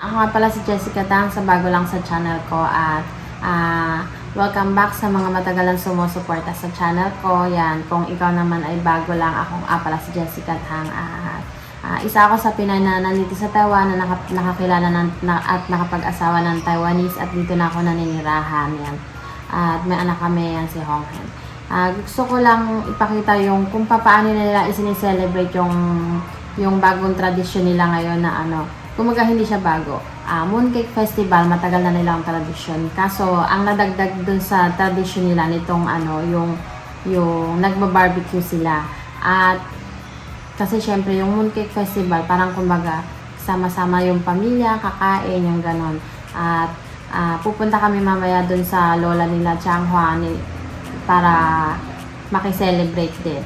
Ako nga pala si Jessica Tang sa bago lang sa channel ko at welcome back sa mga matagalang sumusuporta sa channel ko. Yan, kung ikaw naman ay bago lang, ako nga pala si Jessica Tang at isa ako sa Pinay na nandito sa Taiwan na nakakilala at nakapag-asawa ng Taiwanese at dito na ako naninirahan. Yan. At may anak kami, yan si Hong Han. Gusto ko lang ipakita yung kung paano nila isinicelebrate yung bagong tradisyon nila ngayon na kumaga hindi siya bago. Mooncake Festival, matagal na nilang tradisyon. Kaso, ang nadagdag dun sa tradisyon nila nitong yung nagba-barbecue sila. At kasi syempre yung Mooncake Festival, parang kumbaga sama-sama yung pamilya, kakain, yung ganon. At pupunta kami mamaya dun sa lola nila, Changhua, para makiselebrate din.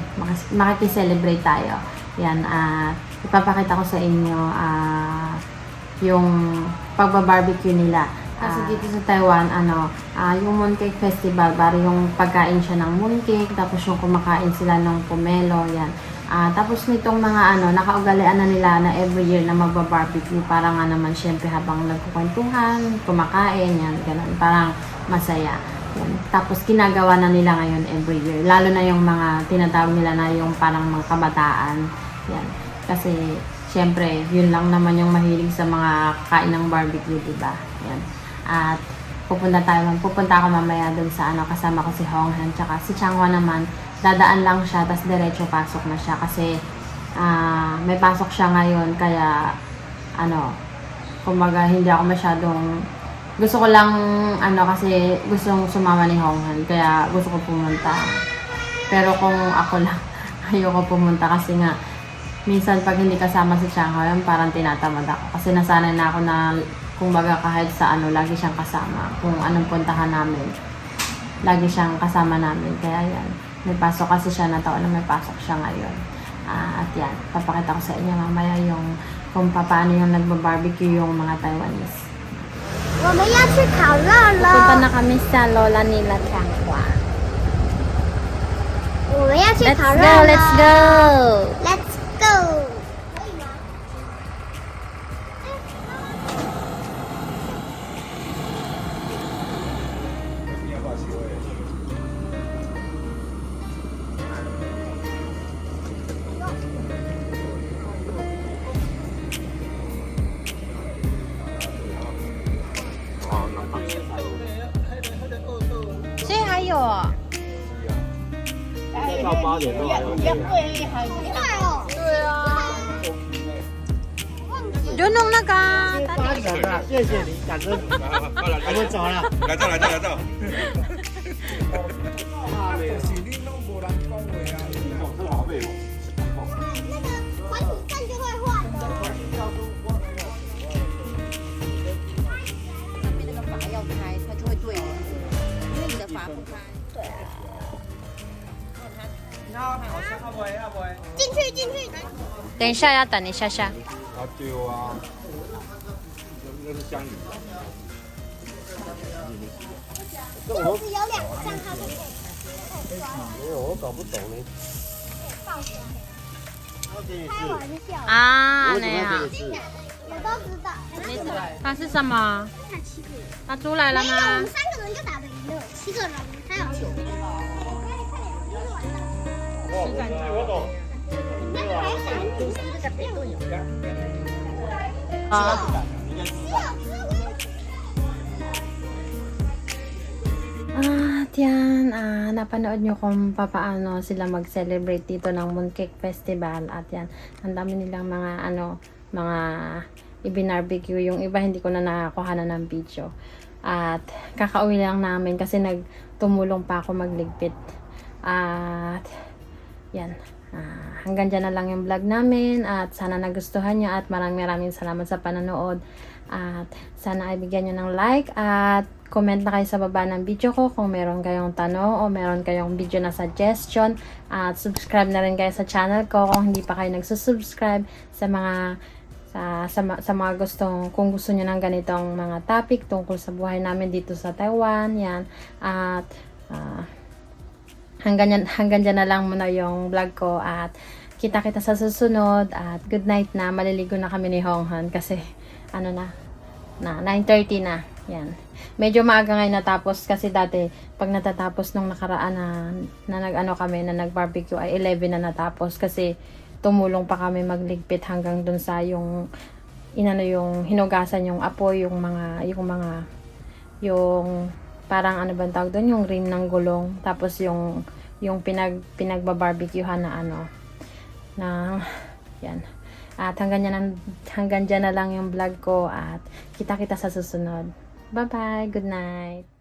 Makikiselebrate tayo. Yan, ipapakita ko sa inyo yung pagba-barbecue nila. Kasi dito sa Taiwan, yung Mooncake Festival, bari yung pagkain siya ng mooncake, tapos yung kumakain sila ng pomelo, yan. Tapos nitong mga nakaugalian na nila na every year na magba-barbecue, parang naman syempre habang nagkukwentuhan, kumakain, yan, ganun, parang masaya. Yan. Tapos ginagawa na nila ngayon every year. Lalo na yung mga tinatawag nila na yung parang mga kabataan. Yan. Kasi syempre, yun lang naman yung mahilig sa mga kain ng barbecue, diba? Yan. At pupunta ako mamaya dun sa kasama ko si Hong Han, tsaka si Changhua naman, dadaan lang siya, tas diretso pasok na siya kasi may pasok siya ngayon, kaya kumbaga hindi ako masyadong gusto ko lang kasi gustong sumama ni Hong Han, kaya gusto ko pumunta. Pero kung ako lang, ayoko pumunta kasi nga minsan pag hindi kasama si Changhua, parang tinatamad ako. Kasi nasanay na ako na kumbaga kahit sa lagi siyang kasama. Kung anong puntahan namin, lagi siyang kasama namin. Kaya yan, may pasok kasi siya na taon na may pasok siya ngayon. At yan, papakita ko sa inyo mamaya yung kung paano yung nagba-barbecue yung mga Taiwanese. 我们要去烤肉 Pupunta 了。 na kami sa lola nila Changhua. 我们要去 Let's 烤肉 go, 了。 let's go! Let's go。可以吗？所以还有到8点都还有。快哦。对啊。 Junong na ka! 8点了，谢谢你，感恩。我们走了。来到来到来到。那个环土站就会换。那个阀要开，它就会对了，因为你的阀不开。对啊。进去进去。等一下，要等一下下。对啊，那是香鱼。柚子有2个账号就可以。没有，我搞不懂呢。开玩笑，啊，为什么那样要这个字？我都知道。它是什么？看7个人。它出来了没有，我吗们？3个人就打得赢了，7个人还有球。我懂。那个还想主持这个辩论有。Yan, napanood nyo kung paano sila mag-celebrate dito ng Mooncake Festival. At yan, ang dami nilang mga ibinarbecue. Yung iba hindi ko na nakakuha ng video. At kakauwi lang namin kasi tumulong pa ako magligpit. At yan, hanggang dyan na lang yung vlog namin. At sana nagustuhan nyo at maraming salamat sa panonood. At sana ay bigyan nyo ng like at comment na kayo sa baba ng video ko kung meron kayong tanong o meron kayong video na suggestion. At subscribe na rin kayo sa channel ko kung hindi pa kayo nagsusubscribe sa mga kung gusto nyo ng ganitong mga topic tungkol sa buhay namin dito sa Taiwan. Yan. At hanggang dyan na lang muna yung vlog ko at kita-kita sa susunod at good night na. Maliligo na kami ni Hong Han kasi ano na, na 9:30 na. Yan. Medyo maaga ngayon natapos kasi dati pag natatapos nung nakaraan na nag-ano kami na nag-barbecue ay 11 na natapos kasi tumulong pa kami magligpit hanggang dun sa yung yung hinugasan yung apoy, yung parang ano bang tawag doon, yung rim ng gulong, tapos yung pinagbabarbecuehan na na yan. At hanggang dyan na lang yung vlog ko at kita-kita sa susunod. Bye-bye. Good night.